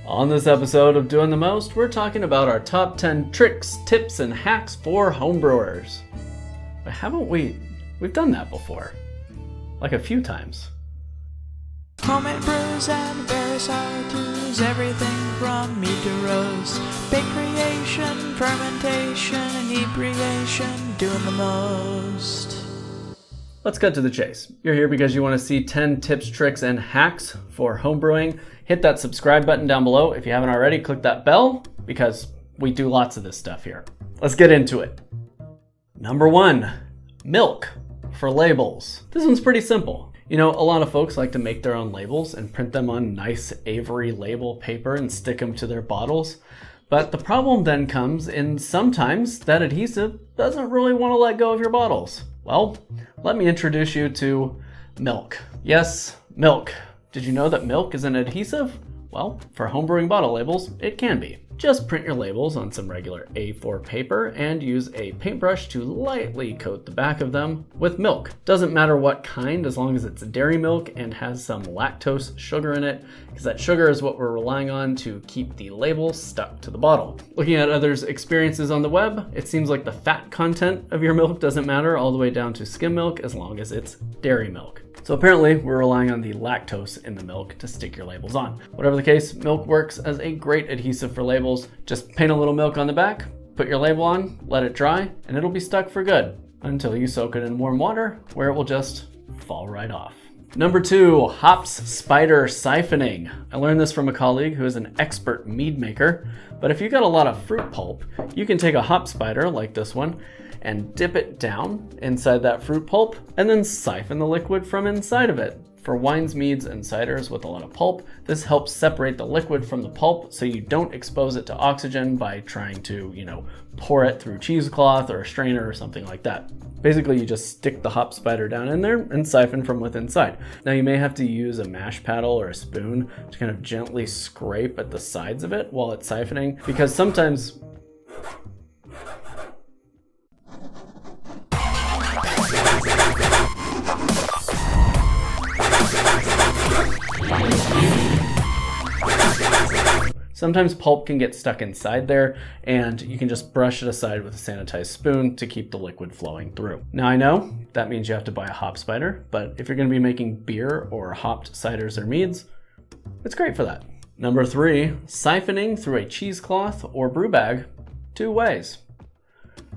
On this episode of Doing the Most, we're talking about our top 10 tricks, tips, and hacks for homebrewers. But haven't we've done that before. Like a few times. Homemade brews and various how-tos, everything from mead to roast, bake creation, fermentation, inebriation, doing the most. Let's cut to the chase. You're here because you want to see 10 tips, tricks, and hacks for homebrewing. Hit that subscribe button down below. If you haven't already, click that bell because we do lots of this stuff here. Let's get into it. Number 1, milk for labels. This one's pretty simple. You know, a lot of folks like to make their own labels and print them on nice Avery label paper and stick them to their bottles. But the problem then comes in sometimes that adhesive doesn't really want to let go of your bottles. Well, let me introduce you to milk. Yes, milk. Did you know that milk is an adhesive? Well, for homebrewing bottle labels, it can be. Just print your labels on some regular A4 paper and use a paintbrush to lightly coat the back of them with milk. Doesn't matter what kind, as long as it's dairy milk and has some lactose sugar in it, because that sugar is what we're relying on to keep the label stuck to the bottle. Looking at others' experiences on the web, it seems like the fat content of your milk doesn't matter all the way down to skim milk as long as it's dairy milk. So apparently we're relying on the lactose in the milk to stick your labels on. Whatever the case, milk works as a great adhesive for labels. Just paint a little milk on the back, put your label on, let it dry, and it'll be stuck for good until you soak it in warm water where it will just fall right off. Number 2, hops spider siphoning. I learned this from a colleague who is an expert mead maker, but if you got a lot of fruit pulp, you can take a hop spider like this one and dip it down inside that fruit pulp and then siphon the liquid from inside of it. For wines, meads, and ciders with a lot of pulp, this helps separate the liquid from the pulp so you don't expose it to oxygen by trying to, pour it through cheesecloth or a strainer or something like that. Basically, you just stick the hop spider down in there and siphon from within inside. Now you may have to use a mash paddle or a spoon to kind of gently scrape at the sides of it while it's siphoning, because sometimes pulp can get stuck inside there, and you can just brush it aside with a sanitized spoon to keep the liquid flowing through. Now I know that means you have to buy a hop spider, but if you're going to be making beer or hopped ciders or meads, it's great for that. Number 3, siphoning through a cheesecloth or brew bag 2 ways.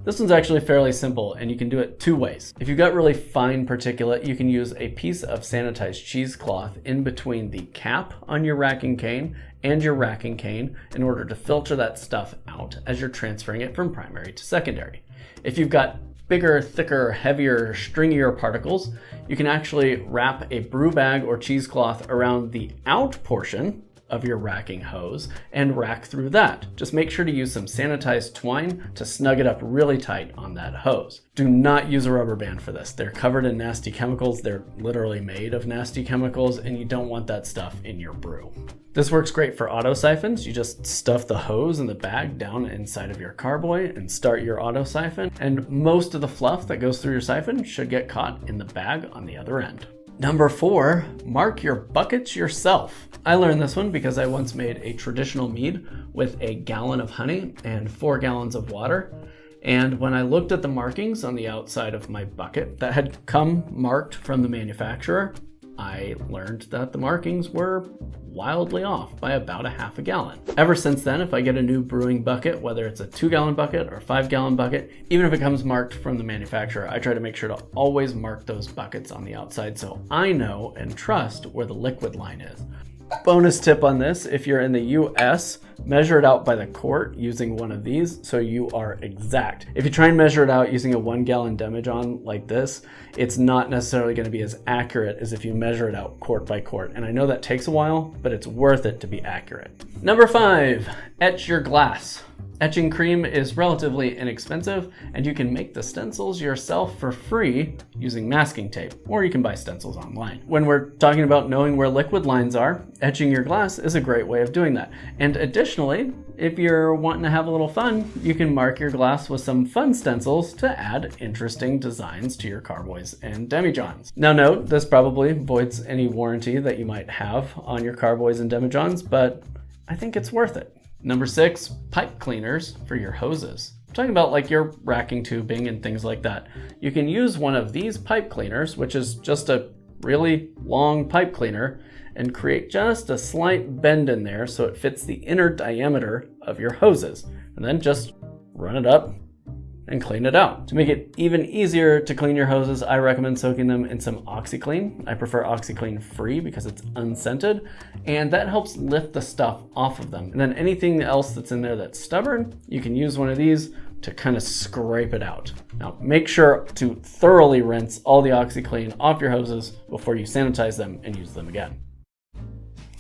This one's actually fairly simple, and you can do it 2 ways. If you've got really fine particulate, you can use a piece of sanitized cheesecloth in between the cap on your racking cane and your racking cane in order to filter that stuff out as you're transferring it from primary to secondary. If you've got bigger, thicker, heavier, stringier particles, you can actually wrap a brew bag or cheesecloth around the out portion of your racking hose and rack through that. Just make sure to use some sanitized twine to snug it up really tight on that hose. Do not use a rubber band for this. They're covered in nasty chemicals. They're literally made of nasty chemicals, and you don't want that stuff in your brew. This works great for auto siphons. You just stuff the hose in the bag down inside of your carboy and start your auto siphon, and most of the fluff that goes through your siphon should get caught in the bag on the other end. Number 4, mark your buckets yourself. I learned this one because I once made a traditional mead with a gallon of honey and 4 gallons of water. And when I looked at the markings on the outside of my bucket that had come marked from the manufacturer, I learned that the markings were wildly off by about a half a gallon. Ever since then, if I get a new brewing bucket, whether it's a 2-gallon bucket or a 5-gallon bucket, even if it comes marked from the manufacturer, I try to make sure to always mark those buckets on the outside so I know and trust where the liquid line is. Bonus tip on this, if you're in the US, measure it out by the quart using one of these so you are exact. If you try and measure it out using a 1-gallon demijohn like this, it's not necessarily going to be as accurate as if you measure it out quart by quart. And I know that takes a while, but it's worth it to be accurate. Number 5, etch your glass. Etching cream is relatively inexpensive, and you can make the stencils yourself for free using masking tape, or you can buy stencils online. When we're talking about knowing where liquid lines are, etching your glass is a great way of doing that. And additionally, if you're wanting to have a little fun, you can mark your glass with some fun stencils to add interesting designs to your carboys and demijohns. Now note, this probably voids any warranty that you might have on your carboys and demijohns, but I think it's worth it. Number 6, pipe cleaners for your hoses. I'm talking about like your racking tubing and things like that. You can use one of these pipe cleaners, which is just a really long pipe cleaner, and create just a slight bend in there so it fits the inner diameter of your hoses. And then just run it up and clean it out. To make it even easier to clean your hoses, I recommend soaking them in some OxiClean. I prefer OxiClean free because it's unscented, and that helps lift the stuff off of them. And then anything else that's in there that's stubborn, you can use one of these to kind of scrape it out. Now, make sure to thoroughly rinse all the OxiClean off your hoses before you sanitize them and use them again.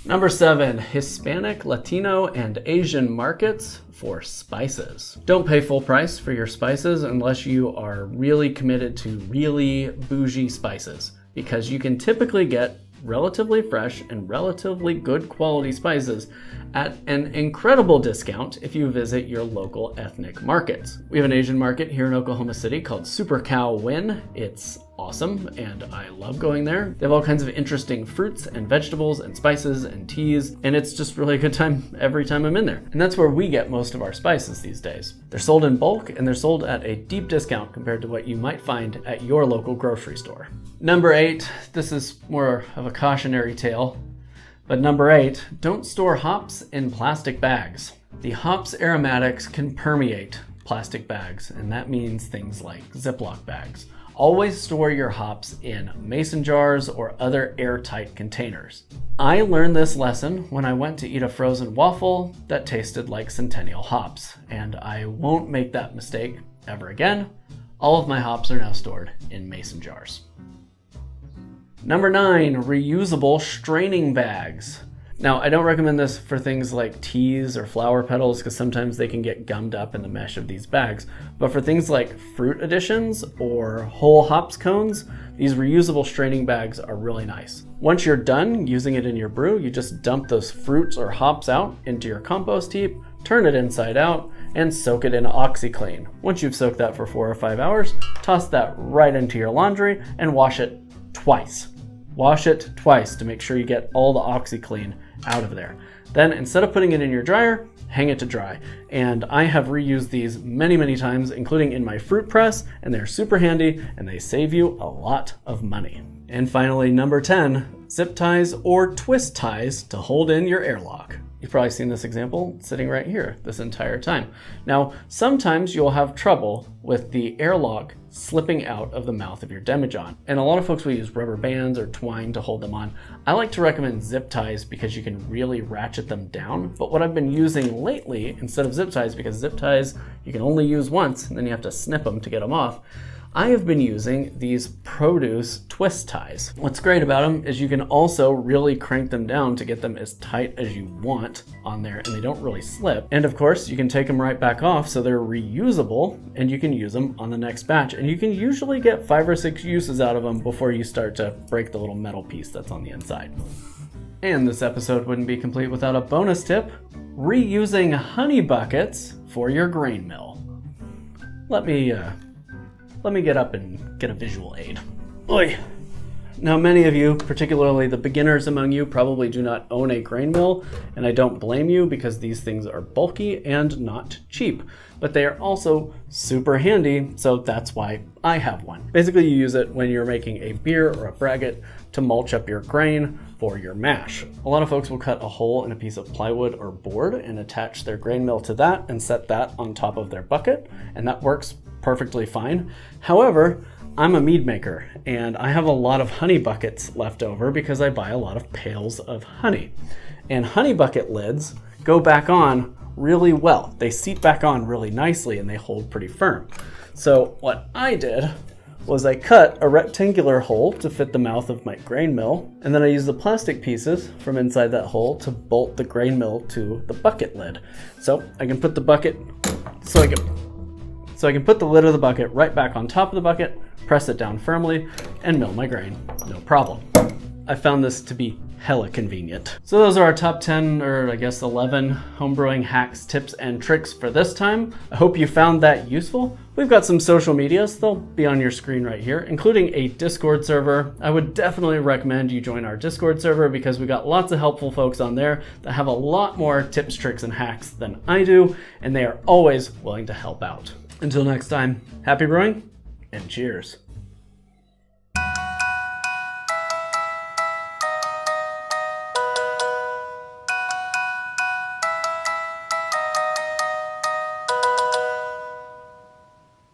Number 7, Hispanic, Latino, and Asian markets for spices. Don't pay full price for your spices unless you are really committed to really bougie spices, because you can typically get relatively fresh and relatively good quality spices at an incredible discount if you visit your local ethnic markets. We have an Asian market here in Oklahoma City called Super Cow Win. It's awesome and I love going there. They have all kinds of interesting fruits and vegetables and spices and teas, and it's just really a good time every time I'm in there. And that's where we get most of our spices these days. They're sold in bulk and they're sold at a deep discount compared to what you might find at your local grocery store. Number 8, this is more of a cautionary tale, but number 8, don't store hops in plastic bags. The hops aromatics can permeate plastic bags, and that means things like Ziploc bags. Always store your hops in mason jars or other airtight containers. I learned this lesson when I went to eat a frozen waffle that tasted like Centennial hops, and I won't make that mistake ever again. All of my hops are now stored in mason jars. Number 9, reusable straining bags. Now, I don't recommend this for things like teas or flower petals because sometimes they can get gummed up in the mesh of these bags. But for things like fruit additions or whole hops cones, these reusable straining bags are really nice. Once you're done using it in your brew, you just dump those fruits or hops out into your compost heap, turn it inside out, and soak it in OxiClean. Once you've soaked that for 4 or 5 hours, toss that right into your laundry and wash it twice. Wash it twice to make sure you get all the OxiClean out of there. Then instead of putting it in your dryer, hang it to dry. And I have reused these many, many times, including in my fruit press, and they're super handy and they save you a lot of money. And finally, number 10, zip ties or twist ties to hold in your airlock. You've probably seen this example sitting right here this entire time. Now, sometimes you'll have trouble with the airlock slipping out of the mouth of your demijohn. And a lot of folks will use rubber bands or twine to hold them on. I like to recommend zip ties because you can really ratchet them down. But what I've been using lately instead of zip ties, because zip ties you can only use once and then you have to snip them to get them off, I have been using these produce twist ties. What's great about them is you can also really crank them down to get them as tight as you want on there, and they don't really slip. And of course, you can take them right back off so they're reusable and you can use them on the next batch. And you can usually get 5 or 6 uses out of them before you start to break the little metal piece that's on the inside. And this episode wouldn't be complete without a bonus tip: reusing honey buckets for your grain mill. Let me get up and get a visual aid. Oi! Now, many of you, particularly the beginners among you, probably do not own a grain mill, and I don't blame you because these things are bulky and not cheap. But they are also super handy, so that's why I have one. Basically, you use it when you're making a beer or a braggot to mulch up your grain for your mash. A lot of folks will cut a hole in a piece of plywood or board and attach their grain mill to that and set that on top of their bucket, and that works perfectly fine. However, I'm a mead maker and I have a lot of honey buckets left over because I buy a lot of pails of honey. And honey bucket lids go back on really well. They seat back on really nicely and they hold pretty firm. So what I did was I cut a rectangular hole to fit the mouth of my grain mill, and then I used the plastic pieces from inside that hole to bolt the grain mill to the bucket lid. So I can put the bucket, so I can put the lid of the bucket right back on top of the bucket, press it down firmly, and mill my grain, no problem. I found this to be hella convenient. So those are our top 10, or I guess 11 homebrewing hacks, tips, and tricks for this time. I hope you found that useful. We've got some social medias, they'll be on your screen right here, including a Discord server. I would definitely recommend you join our Discord server because we got lots of helpful folks on there that have a lot more tips, tricks, and hacks than I do, and they are always willing to help out. Until next time, happy brewing and cheers.